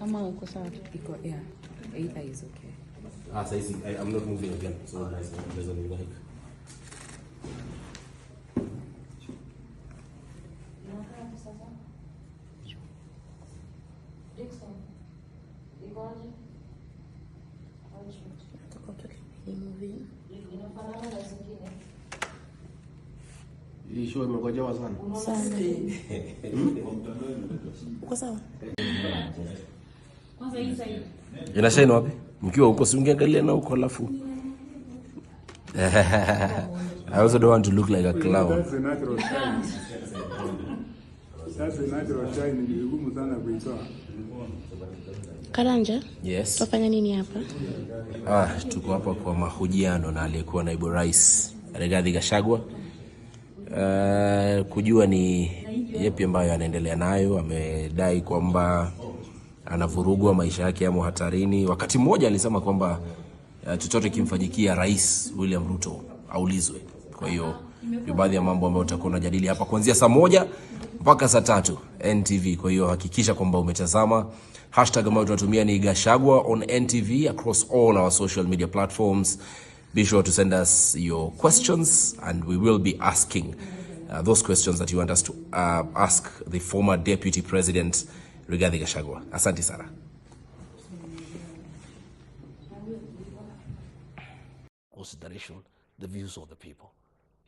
Ama uko sawa iko yeah. Either is okay. So I'm not moving again. So it doesn't like. Show imekojewa sana. Uko sawa? Kwanza hii side. Inashine wapi? Mkiwa huko si ungeangalia na huko alafu. I also don't want to look like a clown. That's a natural shine. That's a natural shine. Ni ngumu sana kuitoa. Karanja? Yes. Tufanya nini hapa? Tuko hapa kwa mahojiano na aliyekuwa naibu rais Gachagua. Kujua ni yapi ambayo anaendelea nayo. Amedai kwamba anavurugwa, maisha yake yamo hatarini. Wakati mmoja alisema kwamba chochote kimfanyikia Rais William Ruto aulizwe. Kwa hiyo ni baadhi ya mambo ambayo tutakuwa tunajadili hapa kuanzia saa 1 mpaka saa 3 NTV. Kwa hiyo hakikisha kwamba umetazama. Hashtag ambayo tunatumia ni Gachagua on NTV across all our social media platforms. Be sure to send us your questions and we will be asking those questions that you want us to ask the former Deputy President Gachagua. Asante sana. Consideration the views of the people.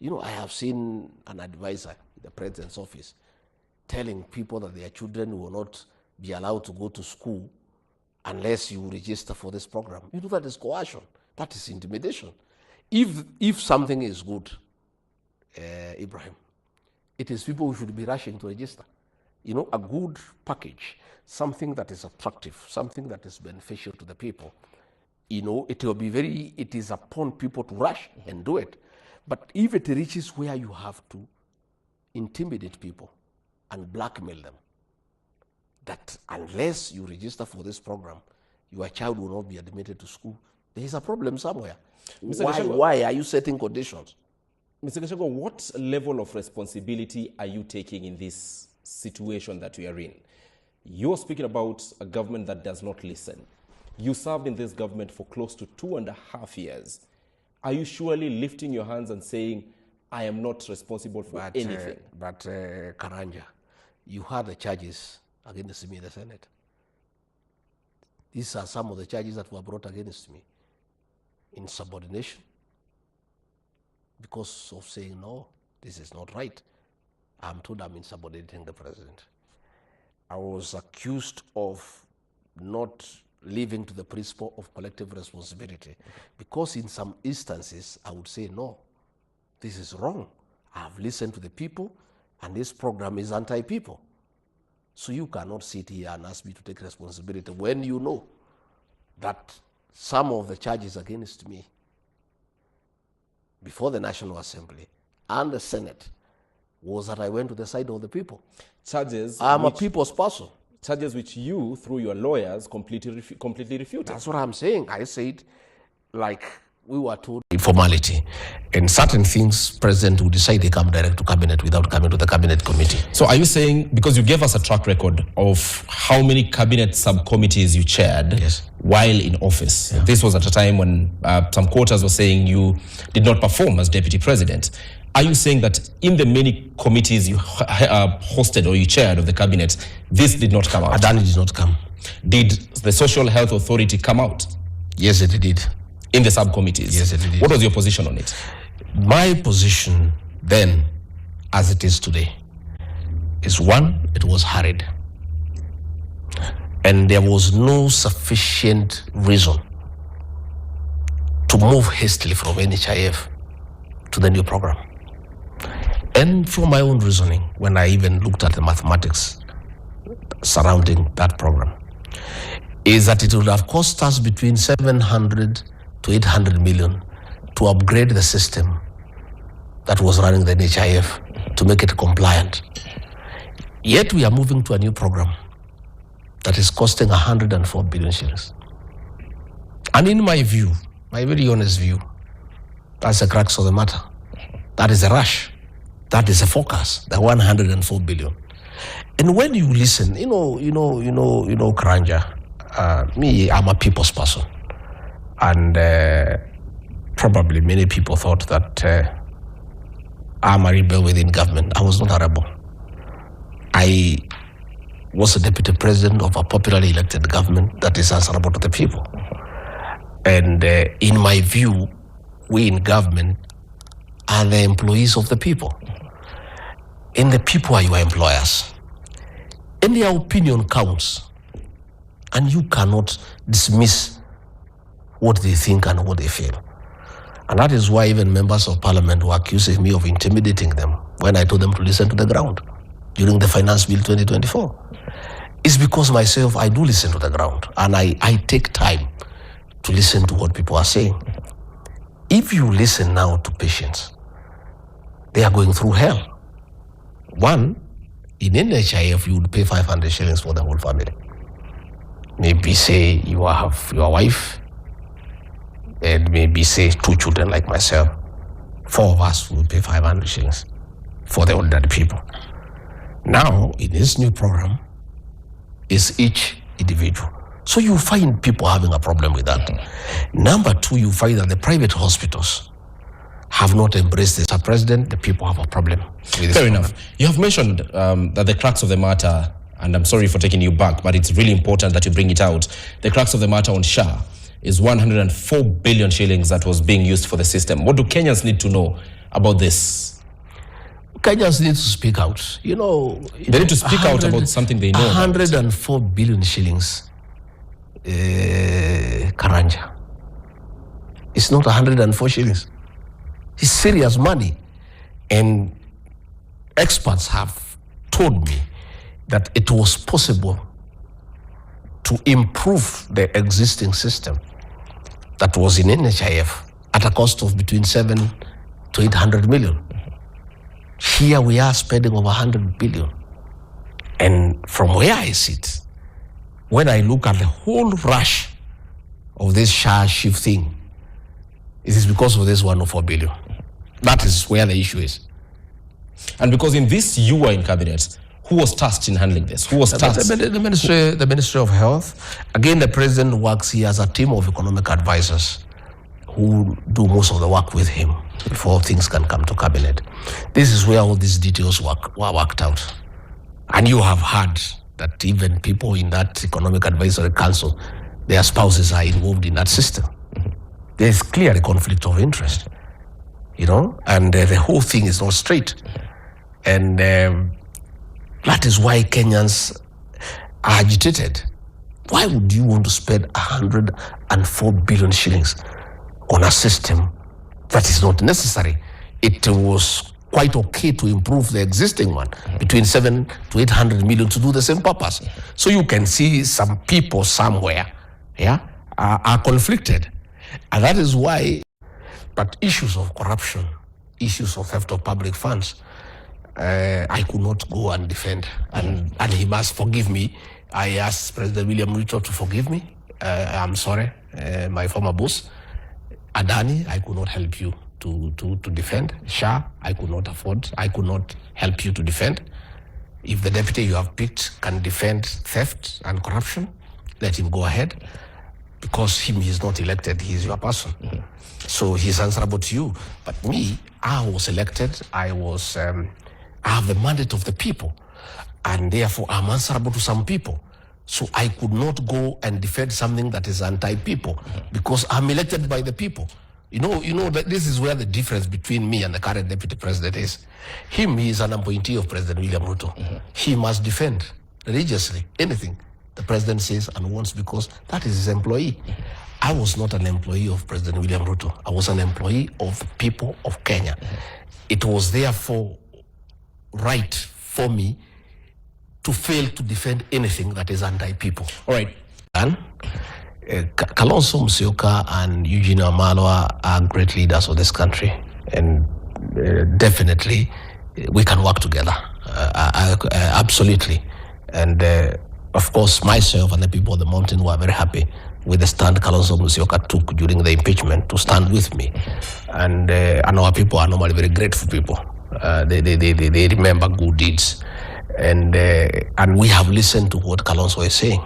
You know, I have seen an advisor in the president's office telling people that their children will not be allowed to go to school unless you register for this program. You know, that is coercion. That is intimidation. If something is good, Ibrahim, it is people who should be rushing to register. You know, a good package, something that is attractive, something that is beneficial to the people. You know, it is upon people to rush and do it. But if it reaches where you have to intimidate people and blackmail them, that unless you register for this program, your child will not be admitted to school, there is a problem somewhere. Why are you setting conditions? Mr. Gachagua, what level of responsibility are you taking in this situation that we are in? You're speaking about a government that does not listen. You served in this government for close to 2.5 years. Are you surely lifting your hands and saying, I am not responsible for anything? Karanja, you heard the charges against me in the Senate. These are some of the charges that were brought against me. Insubordination, because of saying, no, this is not right. I'm told I'm insubordinating the president. I was accused of not living to the principle of collective responsibility, because in some instances I would say, no, this is wrong. I've listened to the people and this program is anti-people. So you cannot sit here and ask me to take responsibility when you know that some of the charges against me before the National Assembly and the Senate was that I went to the side of the people. I'm a people's person. Charges which you, through your lawyers, completely refuted. That's what I'm saying. I said, like we were told, formality. And certain things, President will decide they come direct to cabinet without coming to the cabinet committee. So are you saying, because you gave us a track record of how many cabinet subcommittees you chaired while in office. Yeah. This was at a time when some quarters were saying you did not perform as deputy president. Are you saying that in the many committees you hosted or you chaired of the cabinet, this did not come out? Adani did not come. Did the Social Health Authority come out? Yes, it did. In the subcommittees? Yes, it did. What was your position on it? My position then, as it is today, is one, it was hurried. And there was no sufficient reason to move hastily from NHIF to the new program. And from my own reasoning, when I even looked at the mathematics surrounding that program, is that it would have cost us between 700 to 800 million to upgrade the system that was running the NHIF to make it compliant. Yet we are moving to a new program that is costing 104 billion shillings. And in my view, my very honest view, that's the crux of the matter. That is a rush. That is a focus, the 104 billion. And when you listen, Karanja, me, I'm a people's person. And probably many people thought that I'm a rebel within government. I was not a rebel. I was a deputy president of a popularly elected government that is answerable to the people. And in my view, we in government are the employees of the people. And the people are your employers. And their opinion counts. And you cannot dismiss what they think and what they feel. And that is why even members of parliament were accusing me of intimidating them when I told them to listen to the ground during the Finance Bill 2024. It's because myself, I do listen to the ground, and I take time to listen to what people are saying. If you listen now to patients, they are going through hell. One, in NHIF, you would pay 500 shillings for the whole family. Maybe say you have your wife, and maybe say 2 children like myself. 4 of us will pay 500 shillings for the elderly people. Now, in this new program, it's each individual. So you find people having a problem with that. Number 2, you find that the private hospitals have not embraced this. Mr. President, the people have a problem with this. Fair enough. You have mentioned that the crux of the matter, and I'm sorry for taking you back, but it's really important that you bring it out. The crux of the matter on SHA is 104 billion shillings that was being used for the system. What do Kenyans need to know about this? Kenyans need to speak out. You know, they need to speak out about something they know. 104 billion shillings, Karanja. It's not 104 shillings. It's serious money. And experts have told me that it was possible to improve the existing system that was in NHIF at a cost of between 7 to 800 million. Here we are spending over 100 billion. And from where I sit, when I look at the whole rush of this SHA shift thing, it is because of this 104 billion. That is where the issue is. And because in this you were in cabinet, who was tasked in handling this? Who was tasked? The Ministry of Health. Again, the president works here as a team of economic advisors who do most of the work with him before things can come to cabinet. This is where all these details were worked out. And you have heard that even people in that economic advisory council, their spouses are involved in that system. There is clearly conflict of interest, you know, and the whole thing is not straight. And that is why Kenyans are agitated. Why would you want to spend 104 billion shillings on a system that is not necessary? It was quite okay to improve the existing one, between 7 to 800 million to do the same purpose. So you can see some people somewhere, are conflicted. And that is why, but issues of corruption, issues of theft of public funds, I could not go and defend. And he must forgive me. I asked President William Ruto to forgive me. I'm sorry, my former boss. Adani, I could not help you to defend. SHA, I could not afford. I could not help you to defend. If the deputy you have picked can defend theft and corruption, let him go ahead. Because he is not elected, he is your person. So he's answerable to you. But me, I was elected. I have the mandate of the people. And therefore, I'm answerable to some people. So I could not go and defend something that is anti-people because I'm elected by the people. You know that this is where the difference between me and the current deputy president is. He is an appointee of President William Ruto. He must defend religiously anything the president says and wants because that is his employee. I was not an employee of President William Ruto. I was an employee of the people of Kenya. It was therefore right for me to fail to defend anything that is anti-people. All right. And Kalonzo Musyoka and Eugene Wamalwa are great leaders of this country. And definitely we can work together. Absolutely. And of course, myself and the people of the mountain were very happy with the stand Kalonzo Musyoka took during the impeachment to stand with me. And our people are normally very grateful people. They remember good deeds. And we have listened to what Kalonzo is saying.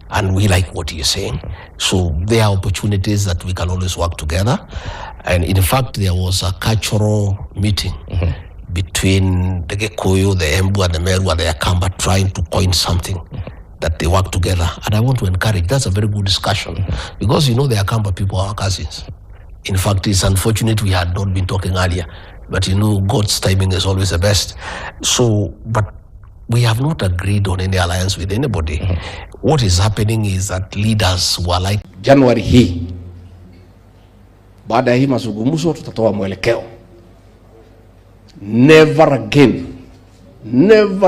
and we like what he is saying. So there are opportunities that we can always work together. And in fact, there was a cultural meeting between the Gikuyu, the Embu, and the Meru, and the Akamba, trying to coin something that they work together. And I want to encourage, that's a very good discussion, because you know the Akamba people are our cousins. In fact, it's unfortunate we had not been talking earlier, but you know, God's timing is always the best. So, but we have not agreed on any alliance with anybody. What is happening is that leaders who are like January hii, baada ya hii mazungumzo tutatoa mwelekeo. Never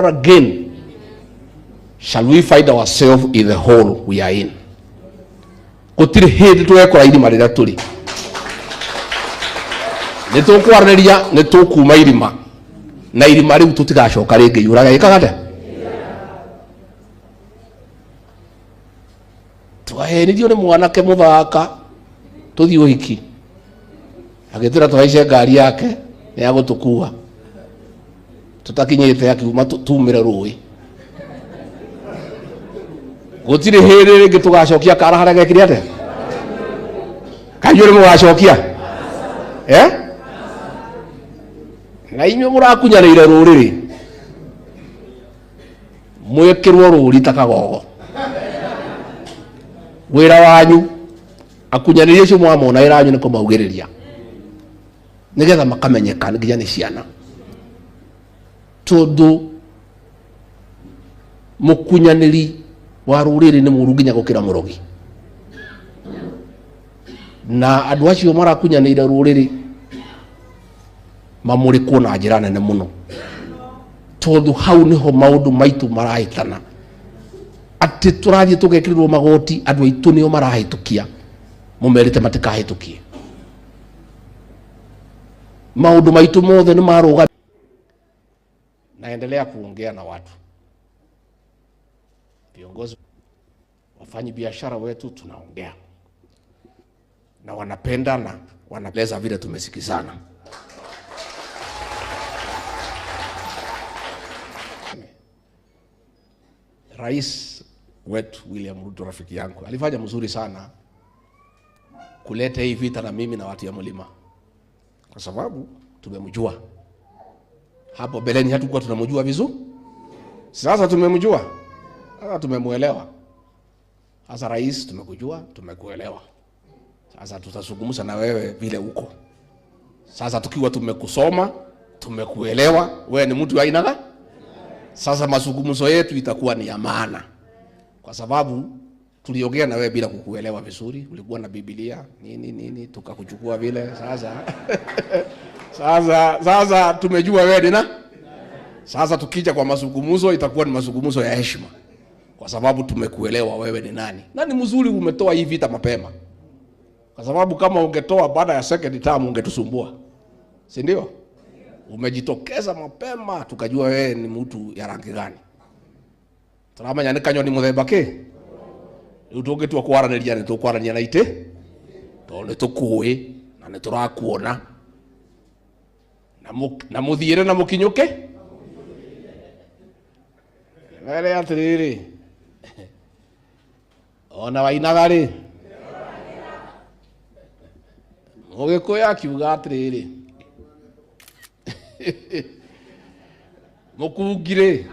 again shall we find ourselves in the hole we are in. Gutiri hindi twekora irima rĩrĩa tũrĩ. Nĩtũkwarĩrĩria nĩtũkuma irima, na irima rĩu tũtigacoka rĩngĩ yũraga ĩkagate. Twahenithio nĩ mwanake mũthaka tũthiĩ ũhiki, agĩtwĩra tũhaice ngari yake nĩ ya gũtũkua, tũtakinyĩte akiuma tumĩre rũĩ. Gũtirĩ hĩndĩ rĩngĩ tũgacokia kara harĩa gekire atĩa. Kanjũ nĩ mũgacokia na inyuĩ mũrakunyanĩire rũrĩrĩ, mwĩkĩrwo rũri ta kagogo. Wĩra wanyu akunyanĩria acio mwamona wĩra wanyu nĩ kũmaugĩrĩria nĩgetha makamenyeka nginya nĩ ciana, tondũ mũkunyanĩri wa rũrĩrĩ nĩ mũru nginya gũkĩra mũrogi. Na andũ acio marakunyanĩire rũrĩrĩ mamũrĩkwo na njĩra nene mũno, tondũ hau nĩho maũndũ maitũ marahĩtana. Atĩ tũrathiĩ tũgekĩrĩrwo magoti, andũ aitũ nĩo marahĩtũkia, mũmerĩte matikahĩtũkie. Maũndũ maitũ mothe nĩ marũga. Naendelea kuongea na watu, viongozi, wafanyi biashara wetu, tunaongea na wanapenda na wanaeleza vile tumesikizana. Rais wetu William Ruto, rafiki yangu, alifanya mzuri sana kuleta hii vita na mimi na watu ya mlima, kwa sababu tumemjua. Hapo beleni hatukuwa tunamjua vizuri, sasa tumemjua, sasa tumemuelewa. Sasa rais, tumekujua, tumekuelewa. Sasa tutazungumza na wewe vile uko. Sasa tukiwa tumekusoma, tumekuelewa, wewe ni mtu wa aina gani? Sasa mazungumzo yetu itakuwa ni ya maana, kwa sababu tuliongea na wewe bila kukuelewa vizuri. Ulikuwa na Biblia nini tukakuchukua vile. Sasa tumejua wewe ni nani. Sasa tukija kwa mazungumzo itakuwa ni mazungumzo ya heshima, kwa sababu tumekuelewa wewe ni nani. Na ni mzuri umetoa hii vita mapema, kwa sababu kama ungetoa baada ya second term ungetusumbua, si ndio? Umejitokeza mapema tukajua wewe ni mtu ya rangi gani. Turamanya ni kanyoni muthemba ki. Riu tungitua kwaranĩria ni tukwaranĩria na ite, to ni tukui na ni turakuona na muthiire na mukinyuke. Wele atiriri ona wainaga ri Mũgĩkũyũ akiuga atiriri mũkungire